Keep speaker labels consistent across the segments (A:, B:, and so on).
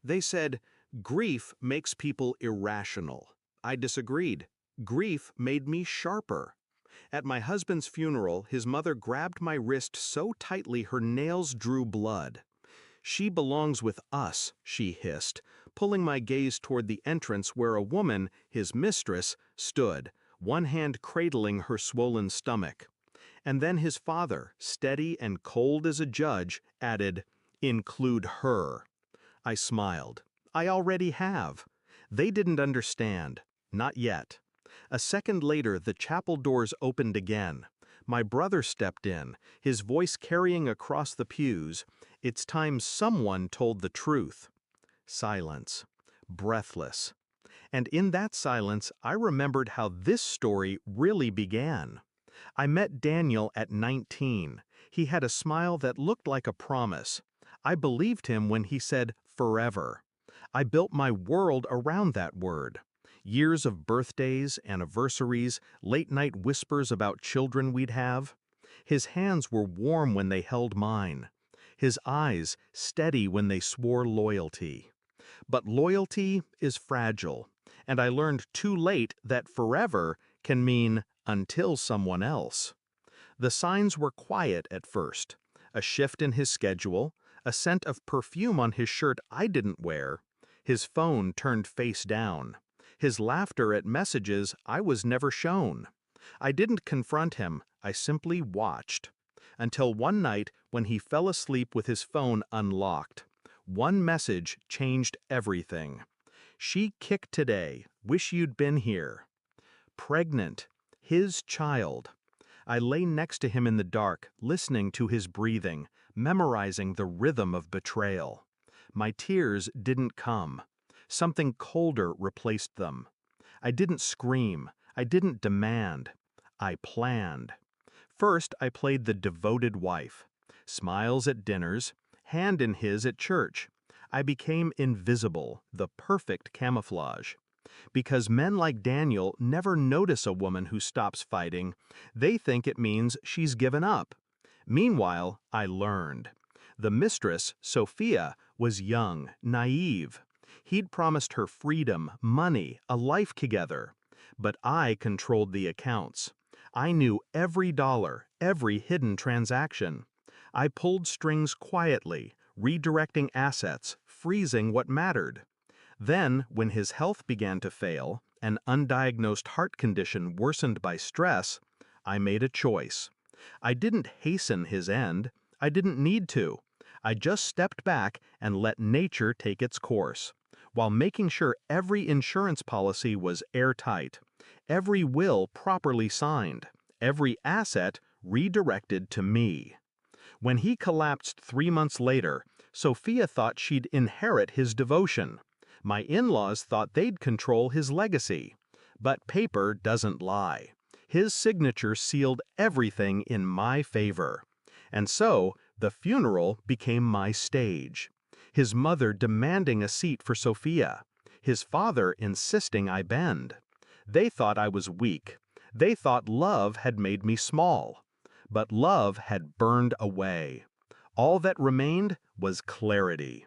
A: They said, grief makes people irrational. I disagreed. Grief made me sharper. At my husband's funeral, his mother grabbed my wrist so tightly her nails drew blood. "She belongs with us," she hissed, pulling my gaze toward the entrance where a woman, his mistress, stood, one hand cradling her swollen stomach. And then his father, steady and cold as a judge, added, "Include her." I smiled. I already have. They didn't understand. Not yet. A second later, the chapel doors opened again. My brother stepped in, his voice carrying across the pews, "It's time someone told the truth." Silence. Breathless. And in that silence, I remembered how this story really began. I met Daniel at 19. He had a smile that looked like a promise. I believed him when he said, "forever." I built my world around that word. Years of birthdays, anniversaries, late-night whispers about children we'd have. His hands were warm when they held mine. His eyes steady when they swore loyalty. But loyalty is fragile, and I learned too late that forever can mean until someone else. The signs were quiet at first. A shift in his schedule, a scent of perfume on his shirt I didn't wear, his phone turned face down, his laughter at messages I was never shown. I didn't confront him, I simply watched. Until one night when he fell asleep with his phone unlocked. One message changed everything. "She kicked today, wish you'd been here." Pregnant. His child. I lay next to him in the dark, listening to his breathing, memorizing the rhythm of betrayal. My tears didn't come. Something colder replaced them. I didn't scream. I didn't demand. I planned. First, I played the devoted wife. Smiles at dinners, hand in his at church. I became invisible, the perfect camouflage. Because men like Daniel never notice a woman who stops fighting, they think it means she's given up. Meanwhile, I learned. The mistress, Sophia, was young, naive. He'd promised her freedom, money, a life together. But I controlled the accounts. I knew every dollar, every hidden transaction. I pulled strings quietly, redirecting assets, freezing what mattered. Then, when his health began to fail, an undiagnosed heart condition worsened by stress, I made a choice. I didn't hasten his end. I didn't need to. I just stepped back and let nature take its course, while making sure every insurance policy was airtight, every will properly signed, every asset redirected to me. When he collapsed 3 months later, Sophia thought she'd inherit his devotion. My in-laws thought they'd control his legacy. But paper doesn't lie. His signature sealed everything in my favor. And so, the funeral became my stage. His mother demanding a seat for Sophia. His father insisting I bend. They thought I was weak. They thought love had made me small. But love had burned away. All that remained was clarity.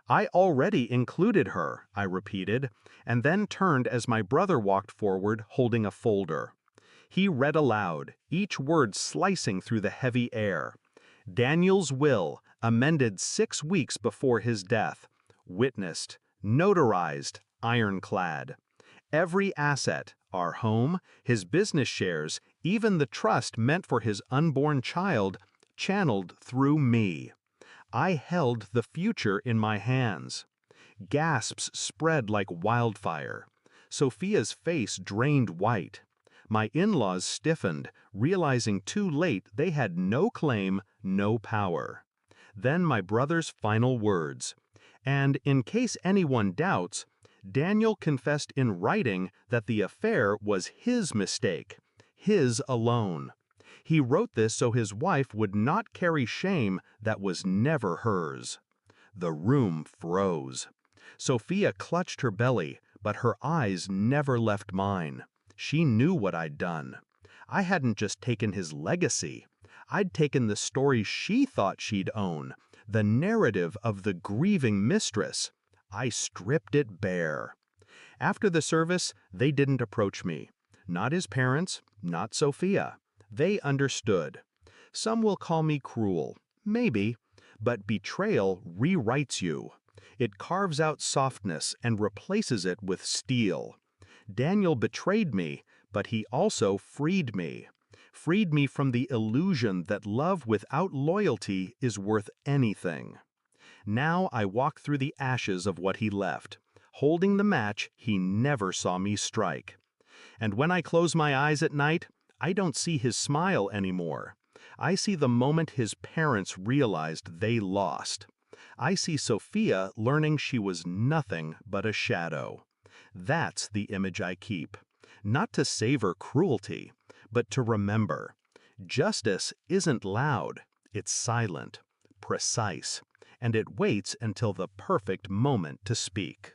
A: I already included her, I repeated, and then turned as my brother walked forward holding a folder. He read aloud, each word slicing through the heavy air. Daniel's will, amended 6 weeks before his death. Witnessed, notarized, ironclad. Every asset, our home, his business shares, even the trust meant for his unborn child, channeled through me. I held the future in my hands. Gasps spread like wildfire. Sophia's face drained white. My in-laws stiffened, realizing too late they had no claim, no power. Then my brother's final words. And in case anyone doubts, Daniel confessed in writing that the affair was his mistake, his alone. He wrote this so his wife would not carry shame that was never hers. The room froze. Sophia clutched her belly, but her eyes never left mine. She knew what I'd done. I hadn't just taken his legacy. I'd taken the story she thought she'd own, the narrative of the grieving mistress. I stripped it bare. After the service, they didn't approach me. Not his parents, not Sophia. They understood. Some will call me cruel. Maybe. But betrayal rewrites you. It carves out softness and replaces it with steel. Daniel betrayed me, but he also freed me. Freed me from the illusion that love without loyalty is worth anything. Now I walk through the ashes of what he left, holding the match he never saw me strike. And when I close my eyes at night, I don't see his smile anymore. I see the moment his parents realized they lost. I see Sophia learning she was nothing but a shadow. That's the image I keep. Not to savor cruelty, but to remember. Justice isn't loud, it's silent, precise, and it waits until the perfect moment to speak.